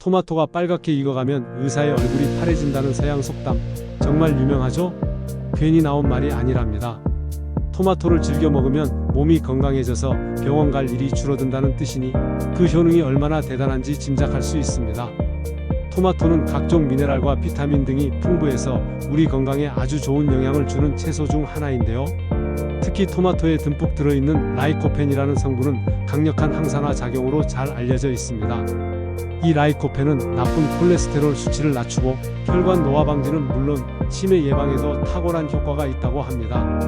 토마토가 빨갛게 익어가면 의사의 얼굴이 파래진다는 서양 속담, 정말 유명하죠? 괜히 나온 말이 아니랍니다. 토마토를 즐겨 먹으면 몸이 건강해져서 병원 갈 일이 줄어든다는 뜻이니 그 효능이 얼마나 대단한지 짐작할 수 있습니다. 토마토는 각종 미네랄과 비타민 등이 풍부해서 우리 건강에 아주 좋은 영향을 주는 채소 중 하나인데요. 특히 토마토에 듬뿍 들어있는 라이코펜이라는 성분은 강력한 항산화 작용으로 잘 알려져 있습니다. 이 라이코펜은 나쁜 콜레스테롤 수치를 낮추고 혈관 노화 방지는 물론 치매 예방에도 탁월한 효과가 있다고 합니다.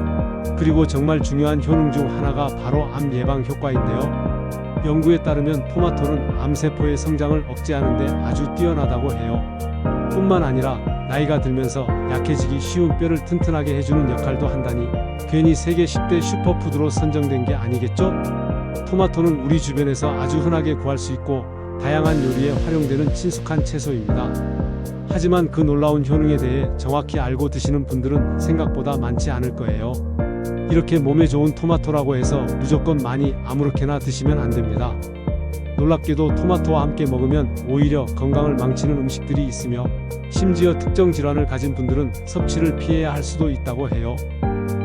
그리고 정말 중요한 효능 중 하나가 바로 암 예방 효과인데요. 연구에 따르면 토마토는 암세포의 성장을 억제하는 데 아주 뛰어나다고 해요. 뿐만 아니라 나이가 들면서 약해지기 쉬운 뼈를 튼튼하게 해주는 역할도 한다니 괜히 세계 10대 슈퍼푸드로 선정된 게 아니겠죠? 토마토는 우리 주변에서 아주 흔하게 구할 수 있고 다양한 요리에 활용되는 친숙한 채소입니다. 하지만 그 놀라운 효능에 대해 정확히 알고 드시는 분들은 생각보다 많지 않을 거예요. 이렇게 몸에 좋은 토마토라고 해서 무조건 많이 아무렇게나 드시면 안 됩니다. 놀랍게도 토마토와 함께 먹으면 오히려 건강을 망치는 음식들이 있으며 심지어 특정 질환을 가진 분들은 섭취를 피해야 할 수도 있다고 해요.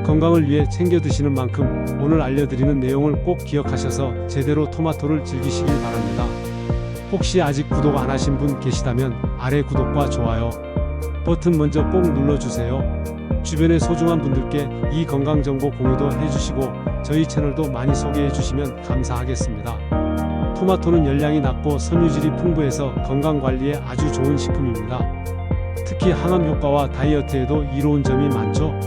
건강을 위해 챙겨 드시는 만큼 오늘 알려드리는 내용을 꼭 기억하셔서 제대로 토마토를 즐기시길 바랍니다. 혹시 아직 구독 안 하신 분 계시다면 아래 구독과 좋아요 버튼 먼저 꼭 눌러주세요. 주변의 소중한 분들께 이 건강정보 공유도 해주시고 저희 채널도 많이 소개해주시면 감사하겠습니다. 토마토는 열량이 낮고 섬유질이 풍부해서 건강관리에 아주 좋은 식품입니다. 특히 항암 효과와 다이어트에도 이로운 점이 많죠.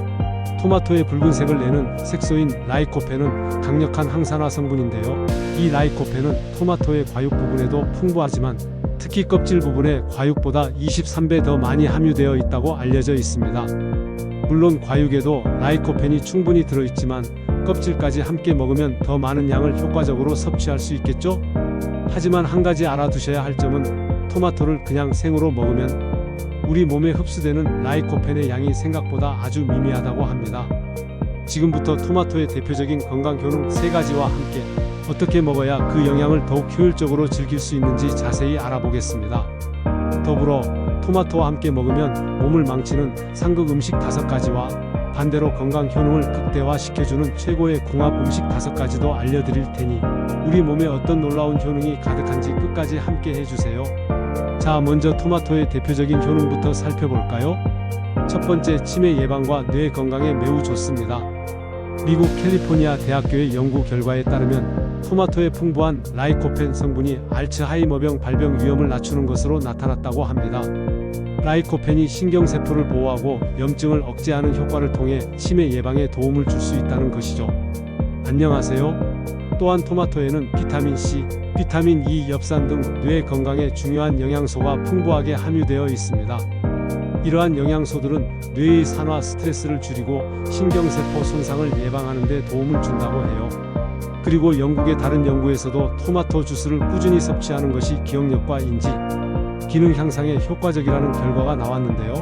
토마토의 붉은색을 내는 색소인 라이코펜은 강력한 항산화 성분인데요. 이 라이코펜은 토마토의 과육 부분에도 풍부하지만 특히 껍질 부분에 과육보다 23배 더 많이 함유되어 있다고 알려져 있습니다. 물론 과육에도 라이코펜이 충분히 들어있지만 껍질까지 함께 먹으면 더 많은 양을 효과적으로 섭취할 수 있겠죠? 하지만 한 가지 알아두셔야 할 점은 토마토를 그냥 생으로 먹으면 우리 몸에 흡수되는 라이코펜의 양이 생각보다 아주 미미하다고 합니다. 지금부터 토마토의 대표적인 건강 효능 3가지와 함께 어떻게 먹어야 그 영양을 더욱 효율적으로 즐길 수 있는지 자세히 알아보겠습니다. 더불어 토마토와 함께 먹으면 몸을 망치는 상극 음식 5가지와 반대로 건강 효능을 극대화시켜주는 최고의 궁합 음식 5가지도 알려드릴 테니 우리 몸에 어떤 놀라운 효능이 가득한지 끝까지 함께 해주세요. 자, 먼저 토마토의 대표적인 효능부터 살펴볼까요? 첫 번째, 치매 예방과 뇌 건강에 매우 좋습니다. 미국 캘리포니아 대학교의 연구 결과에 따르면 토마토의 풍부한 라이코펜 성분이 알츠하이머병 발병 위험을 낮추는 것으로 나타났다고 합니다. 라이코펜이 신경세포를 보호하고 염증을 억제하는 효과를 통해 치매 예방에 도움을 줄 수 있다는 것이죠. 안녕하세요. 또한 토마토에는 비타민 C, 비타민 E, 엽산 등 뇌 건강에 중요한 영양소가 풍부하게 함유되어 있습니다. 이러한 영양소들은 뇌의 산화 스트레스를 줄이고 신경세포 손상을 예방하는 데 도움을 준다고 해요. 그리고 영국의 다른 연구에서도 토마토 주스를 꾸준히 섭취하는 것이 기억력과 인지, 기능 향상에 효과적이라는 결과가 나왔는데요.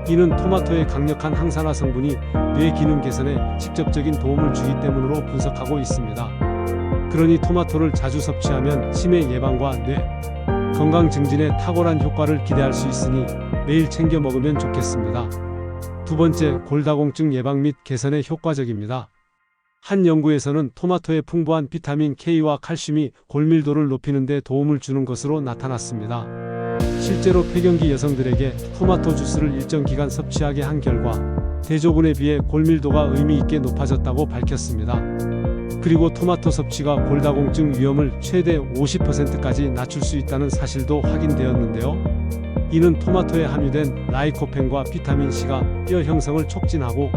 이는 토마토의 강력한 항산화 성분이 뇌 기능 개선에 직접적인 도움을 주기 때문으로 분석하고 있습니다. 그러니 토마토를 자주 섭취하면 치매 예방과 뇌 건강 증진에 탁월한 효과를 기대할 수 있으니 매일 챙겨 먹으면 좋겠습니다. 두 번째, 골다공증 예방 및 개선에 효과적입니다. 한 연구에서는 토마토의 풍부한 비타민 K와 칼슘이 골밀도를 높이는 데 도움을 주는 것으로 나타났습니다. 실제로 폐경기 여성들에게 토마토 주스를 일정 기간 섭취하게 한 결과 대조군에 비해 골밀도가 의미 있게 높아졌다고 밝혔습니다. 그리고 토마토 섭취가 골다공증 위험을 최대 50%까지 낮출 수 있다는 사실도 확인되었는데요. 이는 토마토에 함유된 라이코펜과 비타민 C가 뼈 형성을 촉진하고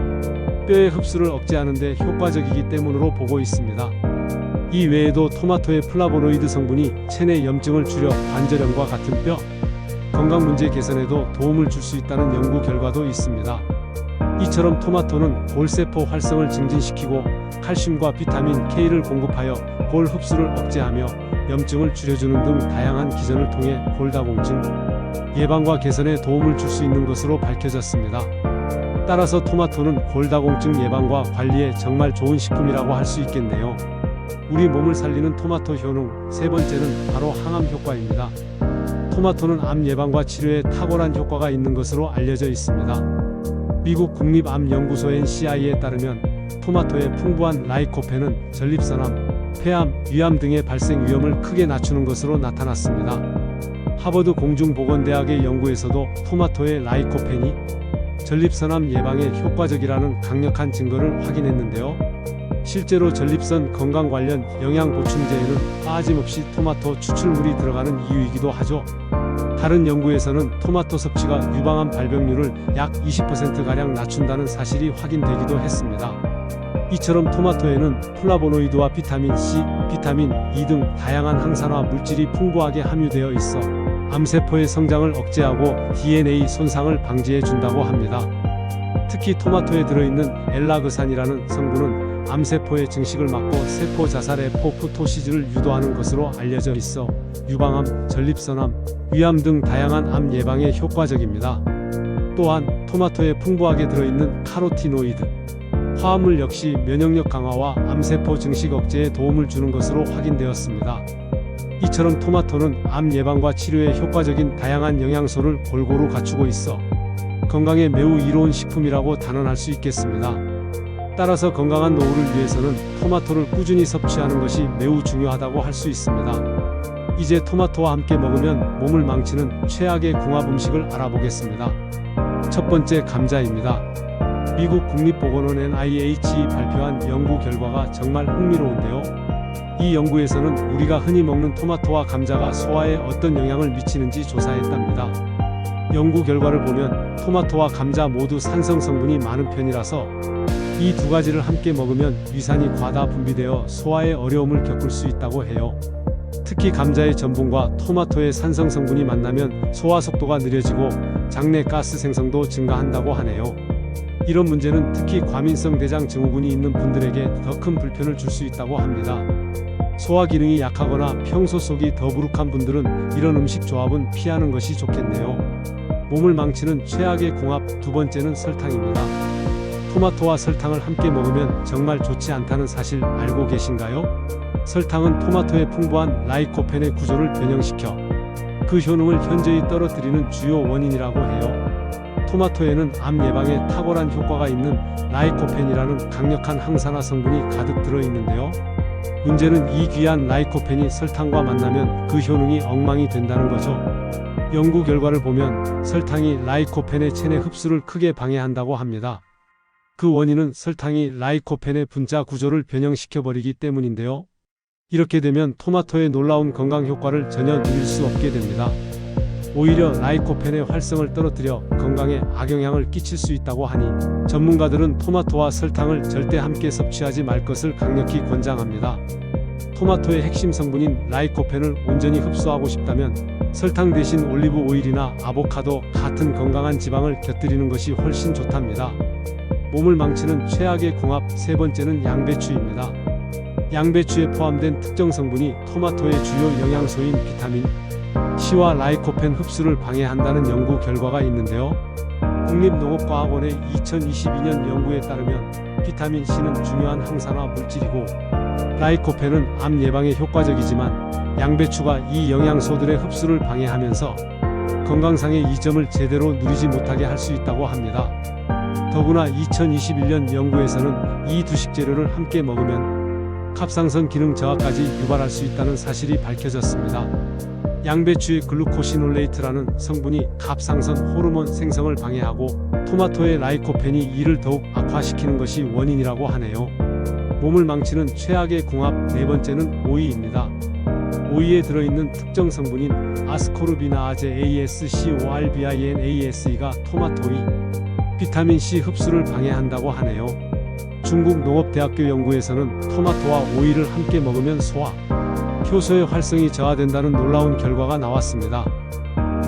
뼈의 흡수를 억제하는 데 효과적이기 때문으로 보고 있습니다. 이 외에도 토마토의 플라보노이드 성분이 체내 염증을 줄여 관절염과 같은 뼈 건강 문제 개선에도 도움을 줄 수 있다는 연구 결과도 있습니다. 이처럼 토마토는 골세포 활성을 증진시키고 칼슘과 비타민 K를 공급하여 골 흡수를 억제하며 염증을 줄여주는 등 다양한 기전을 통해 골다공증 예방과 개선에 도움을 줄 수 있는 것으로 밝혀졌습니다. 따라서 토마토는 골다공증 예방과 관리에 정말 좋은 식품이라고 할 수 있겠네요. 우리 몸을 살리는 토마토 효능 세 번째는 바로 항암 효과입니다. 토마토는 암 예방과 치료에 탁월한 효과가 있는 것으로 알려져 있습니다. 미국 국립암연구소 NCI에 따르면 토마토의 풍부한 라이코펜은 전립선암, 폐암, 위암 등의 발생 위험을 크게 낮추는 것으로 나타났습니다. 하버드 공중보건대학의 연구에서도 토마토의 라이코펜이 전립선암 예방에 효과적이라는 강력한 증거를 확인했는데요. 실제로 전립선 건강 관련 영양 보충제에는 빠짐없이 토마토 추출물이 들어가는 이유이기도 하죠. 다른 연구에서는 토마토 섭취가 유방암 발병률을 약 20%가량 낮춘다는 사실이 확인되기도 했습니다. 이처럼 토마토에는 플라보노이드와 비타민 C, 비타민 E 등 다양한 항산화 물질이 풍부하게 함유되어 있어 암세포의 성장을 억제하고 DNA 손상을 방지해 준다고 합니다. 특히 토마토에 들어있는 엘라그산이라는 성분은 암세포의 증식을 막고 세포 자살의 포프토시즈를 유도하는 것으로 알려져 있어 유방암, 전립선암, 위암 등 다양한 암 예방에 효과적입니다. 또한 토마토에 풍부하게 들어있는 카로티노이드, 화합물 역시 면역력 강화와 암세포 증식 억제에 도움을 주는 것으로 확인되었습니다. 이처럼 토마토는 암 예방과 치료에 효과적인 다양한 영양소를 골고루 갖추고 있어 건강에 매우 이로운 식품이라고 단언할 수 있겠습니다. 따라서 건강한 노후를 위해서는 토마토를 꾸준히 섭취하는 것이 매우 중요하다고 할 수 있습니다. 이제 토마토와 함께 먹으면 몸을 망치는 최악의 궁합 음식을 알아보겠습니다. 첫 번째, 감자입니다. 미국 국립보건원 NIH이 발표한 연구 결과가 정말 흥미로운데요. 이 연구에서는 우리가 흔히 먹는 토마토와 감자가 소화에 어떤 영향을 미치는지 조사했답니다. 연구 결과를 보면 토마토와 감자 모두 산성 성분이 많은 편이라서 이 두 가지를 함께 먹으면 위산이 과다 분비되어 소화에 어려움을 겪을 수 있다고 해요. 특히 감자의 전분과 토마토의 산성 성분이 만나면 소화 속도가 느려지고 장내 가스 생성도 증가한다고 하네요. 이런 문제는 특히 과민성 대장 증후군이 있는 분들에게 더 큰 불편을 줄 수 있다고 합니다. 소화 기능이 약하거나 평소 속이 더부룩한 분들은 이런 음식 조합은 피하는 것이 좋겠네요. 몸을 망치는 최악의 궁합, 두 번째는 설탕입니다. 토마토와 설탕을 함께 먹으면 정말 좋지 않다는 사실 알고 계신가요? 설탕은 토마토의 풍부한 라이코펜의 구조를 변형시켜 그 효능을 현저히 떨어뜨리는 주요 원인이라고 해요. 토마토에는 암 예방에 탁월한 효과가 있는 라이코펜이라는 강력한 항산화 성분이 가득 들어있는데요. 문제는 이 귀한 라이코펜이 설탕과 만나면 그 효능이 엉망이 된다는 거죠. 연구 결과를 보면 설탕이 라이코펜의 체내 흡수를 크게 방해한다고 합니다. 그 원인은 설탕이 라이코펜의 분자 구조를 변형시켜버리기 때문인데요. 이렇게 되면 토마토의 놀라운 건강 효과를 전혀 누릴 수 없게 됩니다. 오히려 라이코펜의 활성을 떨어뜨려 건강에 악영향을 끼칠 수 있다고 하니 전문가들은 토마토와 설탕을 절대 함께 섭취하지 말 것을 강력히 권장합니다. 토마토의 핵심 성분인 라이코펜을 온전히 흡수하고 싶다면 설탕 대신 올리브 오일이나 아보카도 같은 건강한 지방을 곁들이는 것이 훨씬 좋답니다. 몸을 망치는 최악의 궁합, 세 번째는 양배추입니다. 양배추에 포함된 특정 성분이 토마토의 주요 영양소인 비타민 C와 라이코펜 흡수를 방해한다는 연구 결과가 있는데요. 국립농업과학원의 2022년 연구에 따르면 비타민 C는 중요한 항산화 물질이고 라이코펜은 암 예방에 효과적이지만 양배추가 이 영양소들의 흡수를 방해하면서 건강상의 이점을 제대로 누리지 못하게 할 수 있다고 합니다. 더구나 2021년 연구에서는 이 두 식재료를 함께 먹으면 갑상선 기능 저하까지 유발할 수 있다는 사실이 밝혀졌습니다. 양배추의 글루코시놀레이트라는 성분이 갑상선 호르몬 생성을 방해하고 토마토의 라이코펜이 이를 더욱 악화시키는 것이 원인이라고 하네요. 몸을 망치는 최악의 궁합, 네 번째는 오이입니다. 오이에 들어있는 특정 성분인 아스코르비나아제 ASCORBINASE가 토마토의 비타민C 흡수를 방해한다고 하네요. 중국 농업대학교 연구에서는 토마토와 오이를 함께 먹으면 소화, 효소의 활성이 저하된다는 놀라운 결과가 나왔습니다.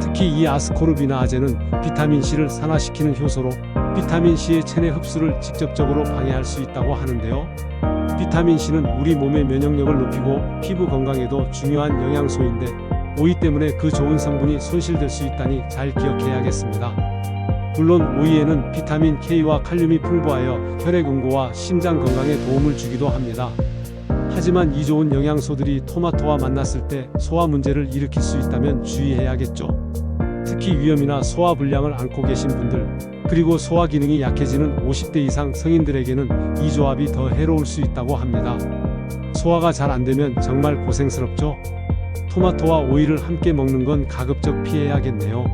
특히 이 아스코르비나아제는 비타민C를 산화시키는 효소로 비타민C의 체내 흡수를 직접적으로 방해할 수 있다고 하는데요. 비타민C는 우리 몸의 면역력을 높이고 피부 건강에도 중요한 영양소인데 오이 때문에 그 좋은 성분이 손실될 수 있다니 잘 기억해야겠습니다. 물론 오이에는 비타민 K와 칼륨이 풍부하여 혈액 응고와 심장 건강에 도움을 주기도 합니다. 하지만 이 좋은 영양소들이 토마토와 만났을 때 소화 문제를 일으킬 수 있다면 주의해야겠죠. 특히 위염이나 소화 불량을 앓고 계신 분들, 그리고 소화 기능이 약해지는 50대 이상 성인들에게는 이 조합이 더 해로울 수 있다고 합니다. 소화가 잘 안 되면 정말 고생스럽죠. 토마토와 오이를 함께 먹는 건 가급적 피해야겠네요.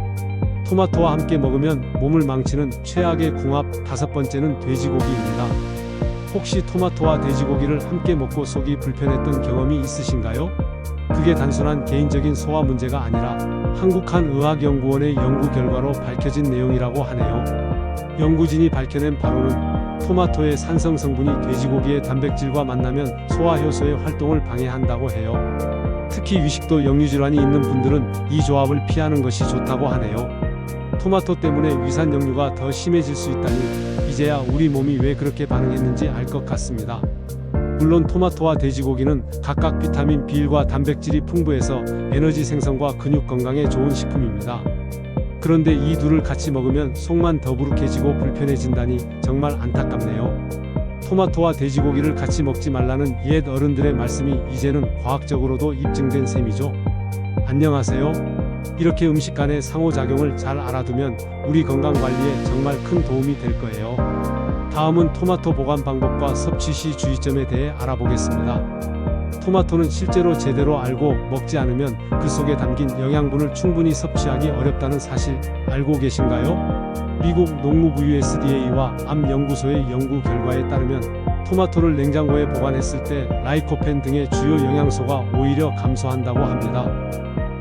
토마토와 함께 먹으면 몸을 망치는 최악의 궁합. 5번째는 돼지고기입니다. 혹시 토마토와 돼지고기를 함께 먹고 속이 불편했던 경험이 있으신가요? 그게 단순한 개인적인 소화 문제가 아니라 한국한의학연구원의 연구 결과로 밝혀진 내용이라고 하네요. 연구진이 밝혀낸 바로는 토마토의 산성 성분이 돼지고기의 단백질과 만나면 소화 효소의 활동을 방해한다고 해요. 특히 위식도 역류질환이 있는 분들은 이 조합을 피하는 것이 좋다고 하네요. 토마토 때문에 위산 역류가 더 심해질 수 있다니 이제야 우리 몸이 왜 그렇게 반응했는지 알 것 같습니다. 물론 토마토와 돼지고기는 각각 비타민 B1과 단백질이 풍부해서 에너지 생성과 근육 건강에 좋은 식품입니다. 그런데 이 둘을 같이 먹으면 속만 더부룩해지고 불편해진다니 정말 안타깝네요. 토마토와 돼지고기를 같이 먹지 말라는 옛 어른들의 말씀이 이제는 과학적으로도 입증된 셈이죠. 안녕하세요. 이렇게 음식 간의 상호작용을 잘 알아두면 우리 건강 관리에 정말 큰 도움이 될 거예요. 다음은 토마토 보관 방법과 섭취 시 주의점에 대해 알아보겠습니다. 토마토는 실제로 제대로 알고 먹지 않으면 그 속에 담긴 영양분을 충분히 섭취하기 어렵다는 사실 알고 계신가요? 미국 농무부 USDA와 암연구소의 연구 결과에 따르면 토마토를 냉장고에 보관했을 때 라이코펜 등의 주요 영양소가 오히려 감소한다고 합니다.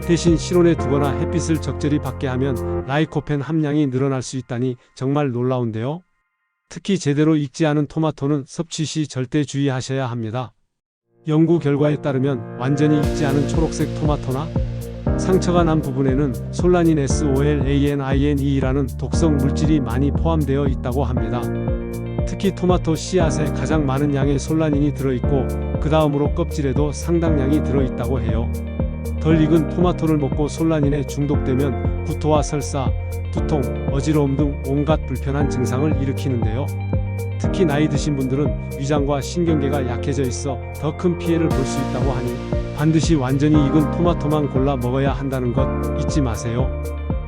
대신 실온에 두거나 햇빛을 적절히 받게 하면 라이코펜 함량이 늘어날 수 있다니 정말 놀라운데요. 특히 제대로 익지 않은 토마토는 섭취 시 절대 주의하셔야 합니다. 연구 결과에 따르면 완전히 익지 않은 초록색 토마토나 상처가 난 부분에는 솔라닌 SOLANINE라는 독성 물질이 많이 포함되어 있다고 합니다. 특히 토마토 씨앗에 가장 많은 양의 솔라닌이 들어있고 그 다음으로 껍질에도 상당량이 들어있다고 해요. 덜 익은 토마토를 먹고 솔라닌에 중독되면 구토와 설사, 두통, 어지러움 등 온갖 불편한 증상을 일으키는데요. 특히 나이 드신 분들은 위장과 신경계가 약해져 있어 더 큰 피해를 볼 수 있다고 하니 반드시 완전히 익은 토마토만 골라 먹어야 한다는 것 잊지 마세요.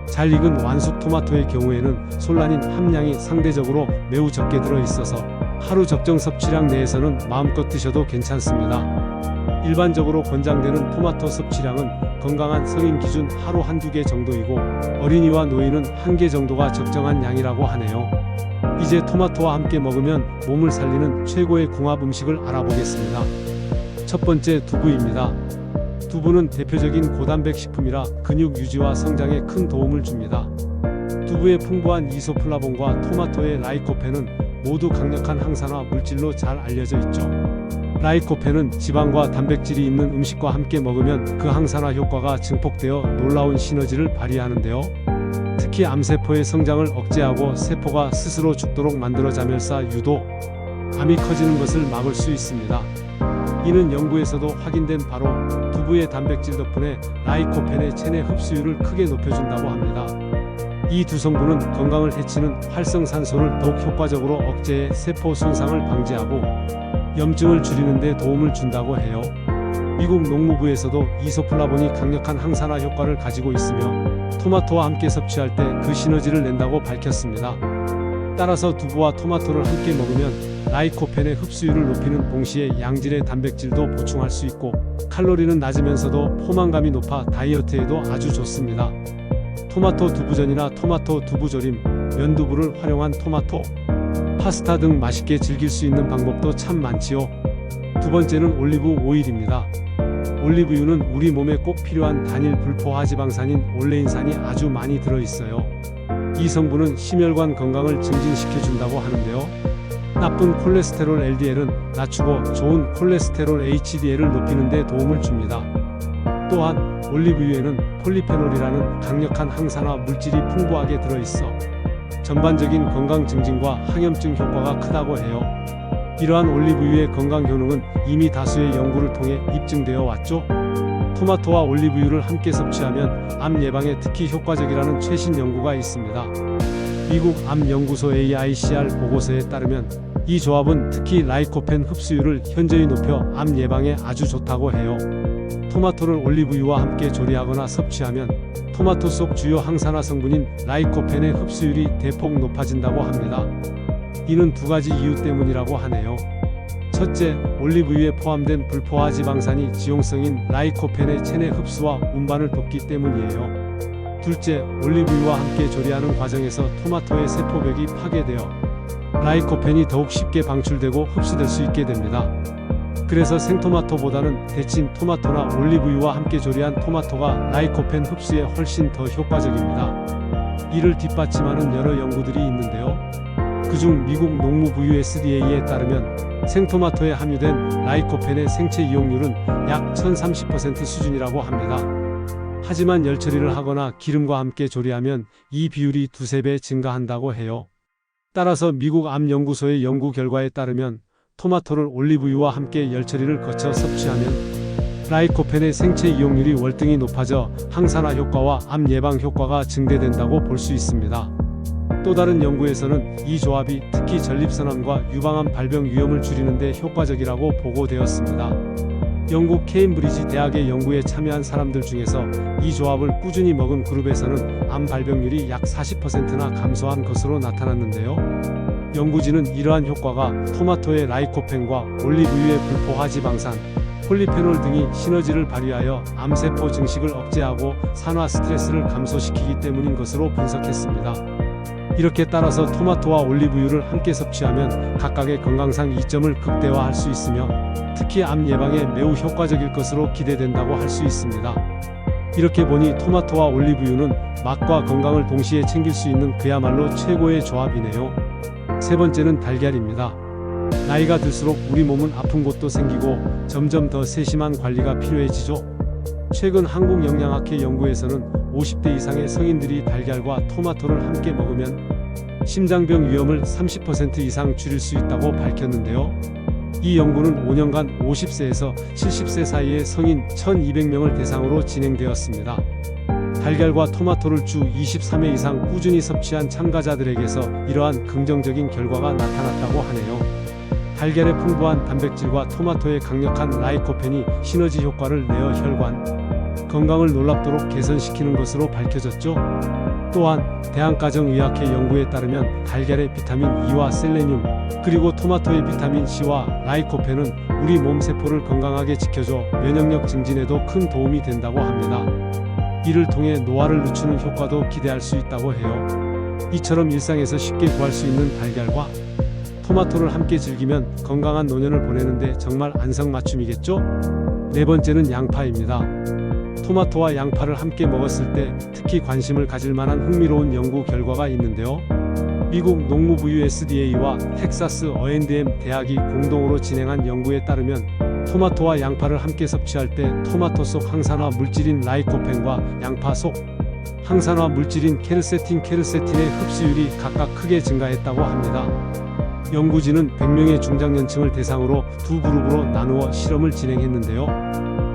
잘 익은 완숙 토마토의 경우에는 솔라닌 함량이 상대적으로 매우 적게 들어있어서 하루 적정 섭취량 내에서는 마음껏 드셔도 괜찮습니다. 일반적으로 권장되는 토마토 섭취량은 건강한 성인 기준 하루 한두 개 정도이고 어린이와 노인은 1개 정도가 적정한 양이라고 하네요. 이제 토마토와 함께 먹으면 몸을 살리는 최고의 궁합 음식을 알아보겠습니다. 첫 번째, 두부입니다. 두부는 대표적인 고단백 식품이라 근육 유지와 성장에 큰 도움을 줍니다. 두부의 풍부한 이소플라본과 토마토의 라이코펜은 모두 강력한 항산화 물질로 잘 알려져 있죠. 라이코펜은 지방과 단백질이 있는 음식과 함께 먹으면 그 항산화 효과가 증폭되어 놀라운 시너지를 발휘하는데요. 특히 암세포의 성장을 억제하고 세포가 스스로 죽도록 만들어 자멸사 유도, 암이 커지는 것을 막을 수 있습니다. 이는 연구에서도 확인된 바로 두부의 단백질 덕분에 라이코펜의 체내 흡수율을 크게 높여준다고 합니다. 이 두 성분은 건강을 해치는 활성산소를 더욱 효과적으로 억제해 세포 손상을 방지하고 염증을 줄이는 데 도움을 준다고 해요. 미국 농무부에서도 이소플라본이 강력한 항산화 효과를 가지고 있으며 토마토와 함께 섭취할 때 그 시너지를 낸다고 밝혔습니다. 따라서 두부와 토마토를 함께 먹으면 라이코펜의 흡수율을 높이는 동시에 양질의 단백질도 보충할 수 있고 칼로리는 낮으면서도 포만감이 높아 다이어트에도 아주 좋습니다. 토마토 두부전이나 토마토 두부조림, 면두부를 활용한 토마토 파스타 등 맛있게 즐길 수 있는 방법도 참 많지요. 두 번째는 올리브 오일입니다. 올리브유는 우리 몸에 꼭 필요한 단일 불포화지방산인 올레인산이 아주 많이 들어있어요. 이 성분은 심혈관 건강을 증진시켜준다고 하는데요. 나쁜 콜레스테롤 LDL은 낮추고 좋은 콜레스테롤 HDL을 높이는 데 도움을 줍니다. 또한 올리브유에는 폴리페놀이라는 강력한 항산화 물질이 풍부하게 들어있어 전반적인 건강 증진과 항염증 효과가 크다고 해요. 이러한 올리브유의 건강 효능은 이미 다수의 연구를 통해 입증되어 왔죠. 토마토와 올리브유를 함께 섭취하면 암 예방에 특히 효과적이라는 최신 연구가 있습니다. 미국 암연구소 AICR 보고서에 따르면 이 조합은 특히 라이코펜 흡수율을 현저히 높여 암 예방에 아주 좋다고 해요. 토마토를 올리브유와 함께 조리하거나 섭취하면 토마토 속 주요 항산화 성분인 라이코펜의 흡수율이 대폭 높아진다고 합니다. 이는 두 가지 이유 때문이라고 하네요. 첫째, 올리브유에 포함된 불포화 지방산이 지용성인 라이코펜의 체내 흡수와 운반을 돕기 때문이에요. 둘째, 올리브유와 함께 조리하는 과정에서 토마토의 세포벽이 파괴되어 라이코펜이 더욱 쉽게 방출되고 흡수될 수 있게 됩니다. 그래서 생토마토보다는 데친 토마토나 올리브유와 함께 조리한 토마토가 라이코펜 흡수에 훨씬 더 효과적입니다. 이를 뒷받침하는 여러 연구들이 있는데요. 그중 미국 농무부 USDA에 따르면 생토마토에 함유된 라이코펜의 생체 이용률은 약 1030% 수준이라고 합니다. 하지만 열 처리를 하거나 기름과 함께 조리하면 이 비율이 두세 배 증가한다고 해요. 따라서 미국 암연구소의 연구 결과에 따르면 토마토를 올리브유와 함께 열 처리를 거쳐 섭취하면 라이코펜의 생체 이용률이 월등히 높아져 항산화 효과와 암 예방 효과가 증대된다고 볼 수 있습니다. 또 다른 연구에서는 이 조합이 특히 전립선암과 유방암 발병 위험을 줄이는 데 효과적이라고 보고되었습니다. 영국 케임브리지 대학의 연구에 참여한 사람들 중에서 이 조합을 꾸준히 먹은 그룹에서는 암 발병률이 약 40%나 감소한 것으로 나타났는데요. 연구진은 이러한 효과가 토마토의 라이코펜과 올리브유의 불포화 지방산, 폴리페놀 등이 시너지를 발휘하여 암세포 증식을 억제하고 산화 스트레스를 감소시키기 때문인 것으로 분석했습니다. 이렇게 따라서 토마토와 올리브유를 함께 섭취하면 각각의 건강상 이점을 극대화할 수 있으며 특히 암 예방에 매우 효과적일 것으로 기대된다고 할 수 있습니다. 이렇게 보니 토마토와 올리브유는 맛과 건강을 동시에 챙길 수 있는 그야말로 최고의 조합이네요. 세 번째는 달걀입니다. 나이가 들수록 우리 몸은 아픈 곳도 생기고 점점 더 세심한 관리가 필요해지죠. 최근 한국영양학회 연구에서는 50대 이상의 성인들이 달걀과 토마토를 함께 먹으면 심장병 위험을 30% 이상 줄일 수 있다고 밝혔는데요. 이 연구는 5년간 50세에서 70세 사이의 성인 1200명을 대상으로 진행되었습니다. 달걀과 토마토를 주 23회 이상 꾸준히 섭취한 참가자들에게서 이러한 긍정적인 결과가 나타났다고 하네요. 달걀의 풍부한 단백질과 토마토의 강력한 라이코펜이 시너지 효과를 내어 혈관 건강을 놀랍도록 개선시키는 것으로 밝혀졌죠. 또한 대한가정의학회 연구에 따르면 달걀의 비타민 E와 셀레늄 그리고 토마토의 비타민 C와 라이코펜은 우리 몸 세포를 건강하게 지켜줘 면역력 증진에도 큰 도움이 된다고 합니다. 이를 통해 노화를 늦추는 효과도 기대할 수 있다고 해요. 이처럼 일상에서 쉽게 구할 수 있는 달걀과 토마토를 함께 즐기면 건강한 노년을 보내는데 정말 안성맞춤이겠죠? 네 번째는 양파입니다. 토마토와 양파를 함께 먹었을 때 특히 관심을 가질 만한 흥미로운 연구 결과가 있는데요. 미국 농무부 USDA와 텍사스 O&M 대학이 공동으로 진행한 연구에 따르면 토마토와 양파를 함께 섭취할 때 토마토 속 항산화 물질인 라이코펜과 양파 속 항산화 물질인 케르세틴의 흡수율이 각각 크게 증가했다고 합니다. 연구진은 100명의 중장년층을 대상으로 두 그룹으로 나누어 실험을 진행했는데요.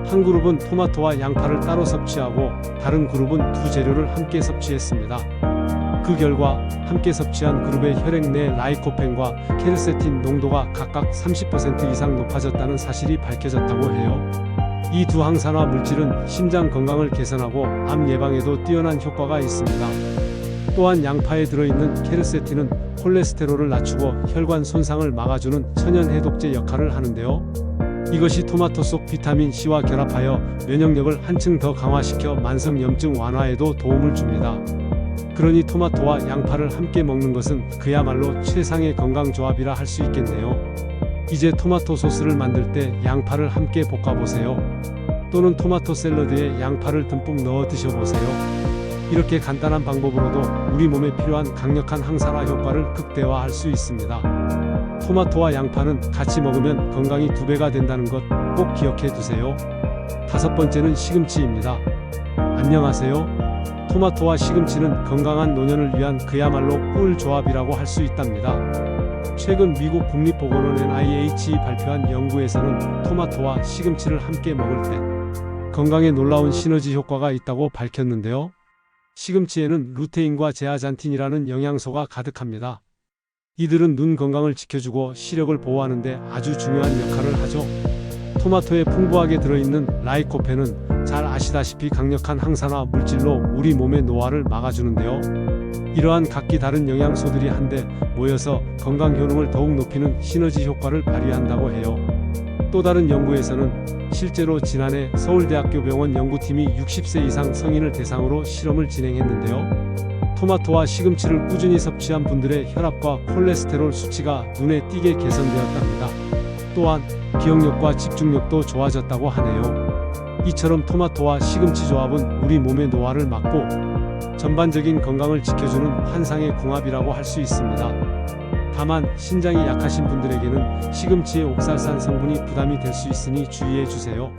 한 그룹은 토마토와 양파를 따로 섭취하고 다른 그룹은 두 재료를 함께 섭취했습니다. 그 결과 함께 섭취한 그룹의 혈액 내 라이코펜과 케르세틴 농도가 각각 30% 이상 높아졌다는 사실이 밝혀졌다고 해요. 이 두 항산화 물질은 심장 건강을 개선하고 암 예방에도 뛰어난 효과가 있습니다. 또한 양파에 들어있는 케르세틴은 콜레스테롤을 낮추고 혈관 손상을 막아주는 천연 해독제 역할을 하는데요. 이것이 토마토 속 비타민 C와 결합하여 면역력을 한층 더 강화시켜 만성염증 완화에도 도움을 줍니다. 그러니 토마토와 양파를 함께 먹는 것은 그야말로 최상의 건강조합이라 할 수 있겠네요. 이제 토마토 소스를 만들 때 양파를 함께 볶아보세요. 또는 토마토 샐러드에 양파를 듬뿍 넣어 드셔보세요. 이렇게 간단한 방법으로도 우리 몸에 필요한 강력한 항산화 효과를 극대화할 수 있습니다. 토마토와 양파는 같이 먹으면 건강이 2배가 된다는 것 꼭 기억해 두세요. 다섯 번째는 시금치입니다. 안녕하세요. 토마토와 시금치는 건강한 노년을 위한 그야말로 꿀 조합이라고 할 수 있답니다. 최근 미국 국립보건원 NIH이 발표한 연구에서는 토마토와 시금치를 함께 먹을 때 건강에 놀라운 시너지 효과가 있다고 밝혔는데요. 시금치에는 루테인과 제아잔틴이라는 영양소가 가득합니다. 이들은 눈 건강을 지켜주고 시력을 보호하는 데 아주 중요한 역할을 하죠. 토마토에 풍부하게 들어있는 라이코펜은 잘 아시다시피 강력한 항산화 물질로 우리 몸의 노화를 막아주는데요. 이러한 각기 다른 영양소들이 한데 모여서 건강 효능을 더욱 높이는 시너지 효과를 발휘한다고 해요. 또 다른 연구에서는 실제로 지난해 서울대학교 병원 연구팀이 60세 이상 성인을 대상으로 실험을 진행했는데요. 토마토와 시금치를 꾸준히 섭취한 분들의 혈압과 콜레스테롤 수치가 눈에 띄게 개선되었답니다. 또한 기억력과 집중력도 좋아졌다고 하네요. 이처럼 토마토와 시금치 조합은 우리 몸의 노화를 막고 전반적인 건강을 지켜주는 환상의 궁합이라고 할 수 있습니다. 다만 신장이 약하신 분들에게는 시금치의 옥살산 성분이 부담이 될 수 있으니 주의해 주세요.